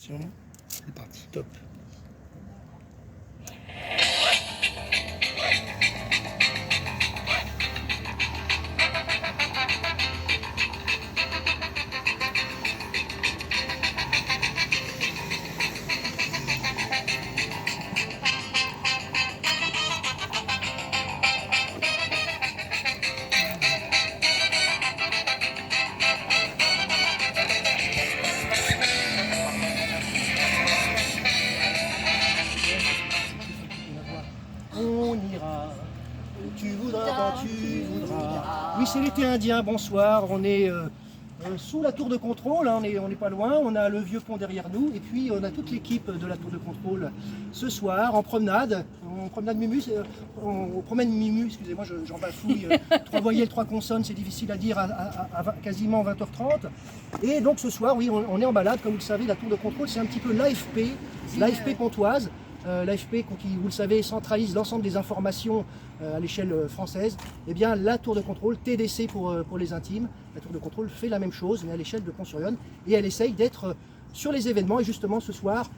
C'est parti. Top. On ira, tu voudras quand tu voudras. Oui, c'est l'été indien, bonsoir. On est sous la tour de contrôle, hein, on n'est pas loin. On a le vieux pont derrière nous. Et puis, on a toute l'équipe de la tour de contrôle ce soir en promenade. On promène Mumu, on promène Mumu, excusez-moi, j'en bafouille. 3 voyelles, 3 consonnes, c'est difficile à dire quasiment 20h30. Et donc ce soir, oui, on est en balade. Comme vous le savez, la tour de contrôle, c'est un petit peu l'AFP pontoise. L'AFP, qui, vous le savez, centralise l'ensemble des informations à l'échelle française. Eh bien, la tour de contrôle, TDC pour les intimes, la tour de contrôle fait la même chose, mais à l'échelle de Pont-sur-Yonne. Et elle essaye d'être sur les événements. Et justement, ce soir,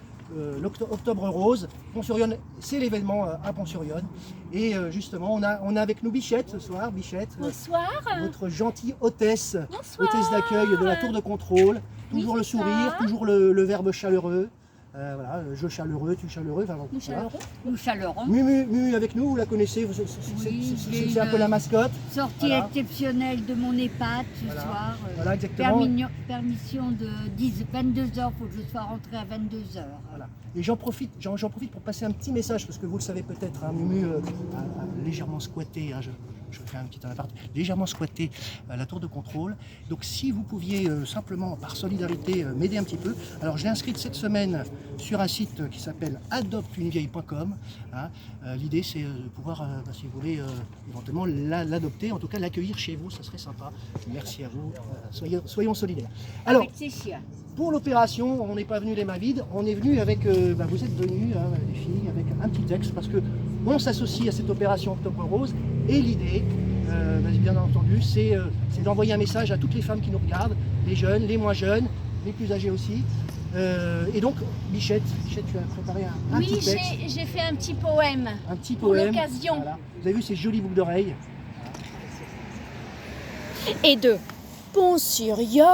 l'Octobre Rose, Pont-sur-Yonne, c'est l'événement à Pont-sur-Yonne. Et justement, on a avec nous Bichette ce soir. Bichette, bonsoir. Notre gentille hôtesse, Bonsoir. Hôtesse d'accueil de la tour de contrôle. Toujours oui, le sourire, ça. toujours le verbe chaleureux. Voilà, je chaleureux, tu chaleureux. Enfin, Nous voilà. chaleureux. Nous chaleureux. Mumu avec nous, vous la connaissez, c'est un peu la mascotte. Sortie Voilà. exceptionnelle de mon EHPAD ce Voilà. soir. Voilà, exactement. Permission de 22h, il faut que je sois rentrée à 22h. Voilà. Et j'en profite pour passer un petit message, parce que vous le savez peut-être, hein, Mumu a légèrement squatté, hein, je fais un petit aparté, légèrement squatté la tour de contrôle. Donc si vous pouviez simplement, par solidarité, m'aider un petit peu. Alors je l'ai inscrite cette semaine sur un site qui s'appelle adopteunevielle.com. Hein. L'idée c'est de pouvoir, si vous voulez, éventuellement l'adopter, en tout cas l'accueillir chez vous, ça serait sympa. Merci à vous, soyons solidaires. Alors, Avec ses chiens. pour l'opération, on n'est pas venu les mains vides, on est venu avec, vous êtes venus, hein, les filles, avec un petit texte, parce que on s'associe à cette opération Octobre Rose, et l'idée, bien entendu, c'est d'envoyer un message à toutes les femmes qui nous regardent, les jeunes, les moins jeunes, les plus âgés aussi. Et donc, Bichette, tu as préparé un petit texte. Oui, j'ai fait un petit poème. Un petit pour poème. l'occasion. Voilà. Vous avez vu ces jolies boucles d'oreilles. Et de Pont-sur-Yonne.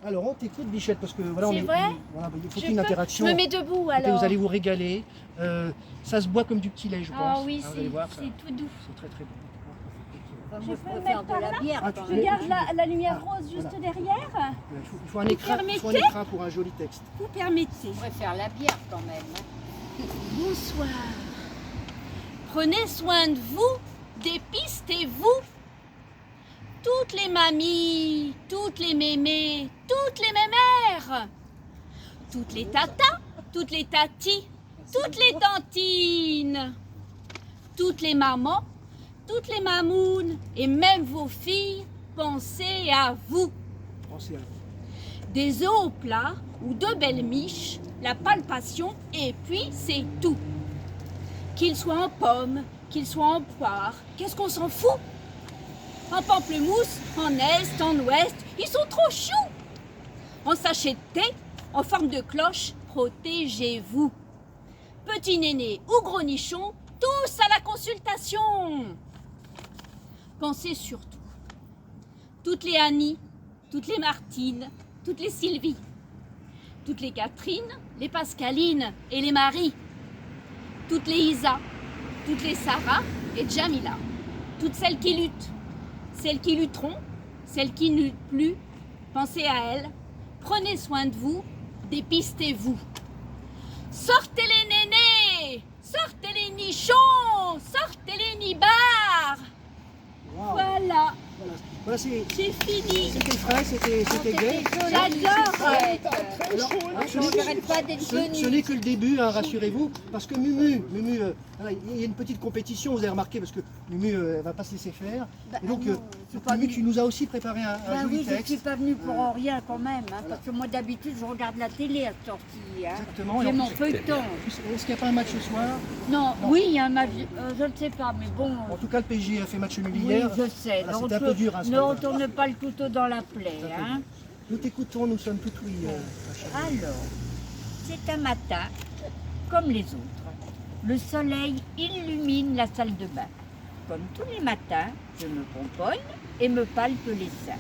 Alors, on t'écoute, Bichette, parce que voilà, C'est vrai voilà, il faut Je une peux- interaction. Je me mets debout Écoutez, alors. vous allez vous régaler. Ça se boit comme du petit lait, je pense. Ah oui, Hein, vous allez voir, ça- c'est tout doux. c'est très très bon. Moi, Je je peux préfère mettre de la bière. Ah, quand tu même. Regarde la lumière Ah, rose juste voilà. derrière. Il faut un écran, pour un joli texte. Vous permettez. Je préfère la bière quand même. Bonsoir. Prenez soin de vous, dépistez-vous. Toutes les mamies, toutes les mémés, toutes les mémères, toutes les tatas, toutes les tatis, toutes les tantines, toutes les mamans, toutes les mamounes et même vos filles, pensez à vous. Pensez à vous. Des œufs au plat ou de belles miches, la palpation et puis c'est tout. Qu'ils soient en pommes, qu'ils soient en poire, qu'est-ce qu'on s'en fout? En pamplemousse, en est, en ouest, ils sont trop choux. En sachet de thé, en forme de cloche, protégez-vous. Petit néné ou gros nichon, tous à la consultation. Pensez surtout, toutes les Annie, toutes les Martine, toutes les Sylvie, toutes les Catherine, les Pascaline et les Marie, toutes les Isa, toutes les Sarah et Jamila, toutes celles qui luttent, celles qui lutteront, celles qui ne luttent plus, pensez à elles, prenez soin de vous, dépistez-vous. Sortez les nénés, sortez les nichons, sortez les nibards. Wow. Voilà, Voilà, c'est fini. c'était frais, c'était gai. J'adore. Alors, hein, Je n'arrête pas d'être ce venue. n'est que le début, hein, rassurez-vous, parce que Mumu, voilà, il y a une petite compétition, vous avez remarqué, parce que Mumu va pas se laisser faire. Et donc, Mumu, tu nous as aussi préparé un Ben joli oui, je ne texte. suis pas venue pour rien quand même, hein, parce que moi d'habitude je regarde la télé à cette sortie. Hein. Exactement. Et J'ai en mon plus, feuilleton. est-ce qu'il n'y a pas un match ce soir? Non, oui, il y a un match, je ne sais pas, mais bon. En tout cas, le PSG a fait match nul Oui, hier. je sais. Voilà, Ne c'était un peu dur, hein, ce ne matin. retourne pas le couteau dans la plaie. Hein. Nous t'écoutons, nous sommes tout oui. Ma chère. Alors, c'est un matin comme les autres. Le soleil illumine la salle de bain. Comme tous les matins, je me pomponne et me palpe les seins.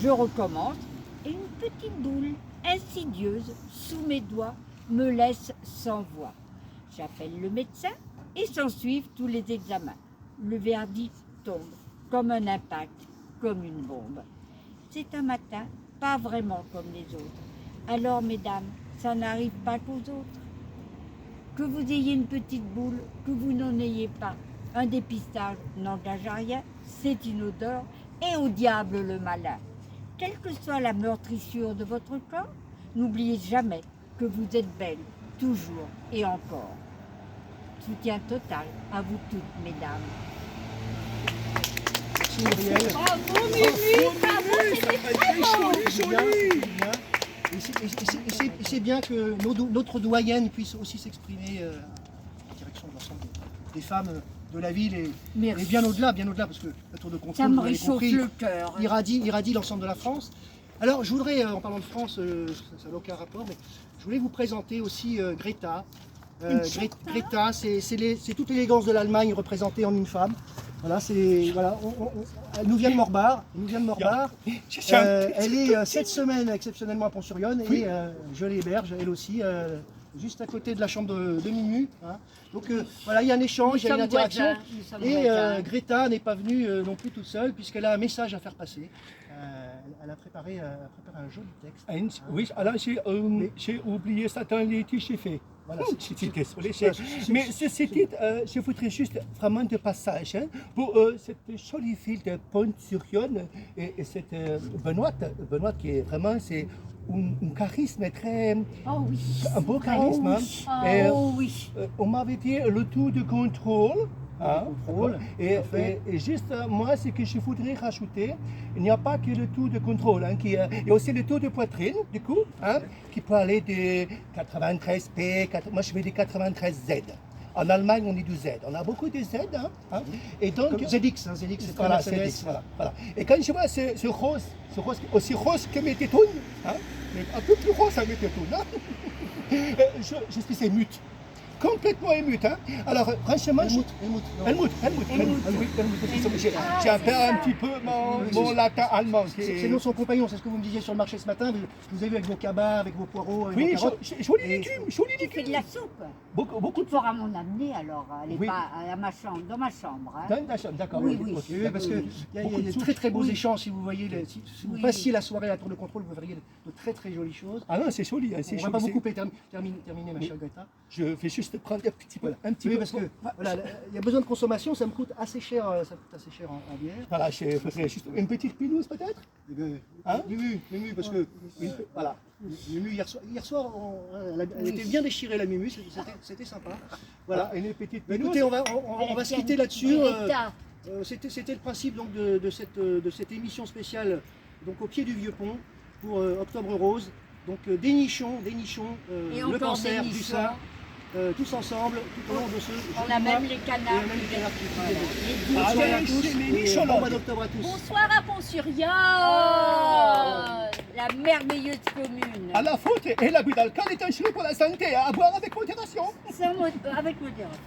Je recommence et une petite boule insidieuse sous mes doigts me laisse sans voix. J'appelle le médecin et s'ensuivent tous les examens. Le verdict tombe comme un impact, comme une bombe. C'est un matin pas vraiment comme les autres. Alors, mesdames, ça n'arrive pas qu'aux autres. Que vous ayez une petite boule, que vous n'en ayez pas, un dépistage n'engage à rien, c'est inodore et au diable le malin. Quelle que soit la meurtrissure de votre corps, n'oubliez jamais que vous êtes belle, toujours et encore. Soutien total à vous toutes, mesdames. Merci Muriel. Bravo, Mimi, bravo, c'était très beau. C'est bien, c'est bien. Et c'est bien que notre doyenne puisse aussi s'exprimer en direction de l'ensemble des femmes de la ville et Merci. bien au-delà, parce que la tour de contrôle, Ça me vous l'avez réchauffe compris, le cœur. irradie l'ensemble de la France. Alors, je voudrais, en parlant de France, ça n'a aucun rapport, mais je voulais vous présenter aussi Greta. Greta, c'est toute l'élégance de l'Allemagne représentée en une femme. Voilà, elle nous vient de Morbard. Elle est cette semaine exceptionnellement à Pont-sur-Yonne et je l'héberge, elle aussi, juste à côté de la chambre de Mimi. Hein. Donc voilà, il y a un échange, il y a une interaction. Et Greta n'est pas venue non plus toute seule puisqu'elle a un message à faire passer. Elle a préparé un joli texte. Oui, alors j'ai oublié certains les titres j'ai fait. Voilà, je suis désolé. Mais ceci dit, je voudrais juste vraiment de passage pour cette jolie ville de Pont-sur-Yonne et cette Benoît qui est vraiment c'est un charisme très, Oh oui. un beau charisme. Oh Et, oui. on m'avait dit le tour de contrôle. Hein, Contrôle, et parfait. juste moi, ce que je voudrais rajouter, il n'y a pas que le tour de contrôle, hein, il y a aussi le tour de poitrine, du coup, hein, qui peut aller de 93P, moi je fais des 93Z. En Allemagne, on est du Z. On a beaucoup de Z. Hein. Et donc, Comme ZX, hein, ZX, c'est voilà, Mercedes. ZX, voilà. Et quand je vois ce rose, aussi rose que mes tétounes, hein, mais un peu plus rose à mes tétounes, hein, je suis émute. Complètement émute. Hein. Alors, franchement, Helmut. J'ai un peu un petit peu mon latin allemand. C'est non son compagnon, c'est ce que vous me disiez sur le marché ce matin. Vous avez vu avec vos cabas, avec vos poireaux, avec Oui, vos carottes. joli légumes. Tu fais de la soupe. Beaucoup Tu pourras m'en amener alors. Elle est Oui. pas à ma chambre, dans ma chambre. Hein. dans ta chambre, d'accord. Oui, oui. ok. Oui, parce qu'il y a de très très beaux échanges. Si vous voyez, si vous Oui. passiez la soirée à la tour de contrôle, vous verriez de très très jolies choses. Ah non, c'est joli. On C'est ne va pas joli. beaucoup terminer, ma chère Greta. Je vais juste prendre un petit peu. Oui, parce que voilà, il y a besoin de consommation, ça me coûte assez cher, en bière. Voilà, je ferai juste une petite pinouse peut-être. Hein Mumu, parce que voilà, Mumu hier soir, elle était bien déchirée la Mumu, c'était sympa. Voilà. Une petite pinouse. Écoutez, on va se quitter là-dessus. Greta. C'était le principe donc de cette émission spéciale donc au pied du vieux pont pour Octobre Rose. Donc dénichons Et le encore cancer du dénichons. sein. Tous ensemble, tout au long de ce On a même les canards. même les canards qui Voilà. viennent. Les Bonne soirée à Allez, tous chez les et nichons, bon là. mois d'octobre à tous. Bonsoir à Pont-sur-Yonne. La merveilleuse commune. À la faute et la bulle d'alcool est un chien pour la santé à boire avec modération. Avec modération.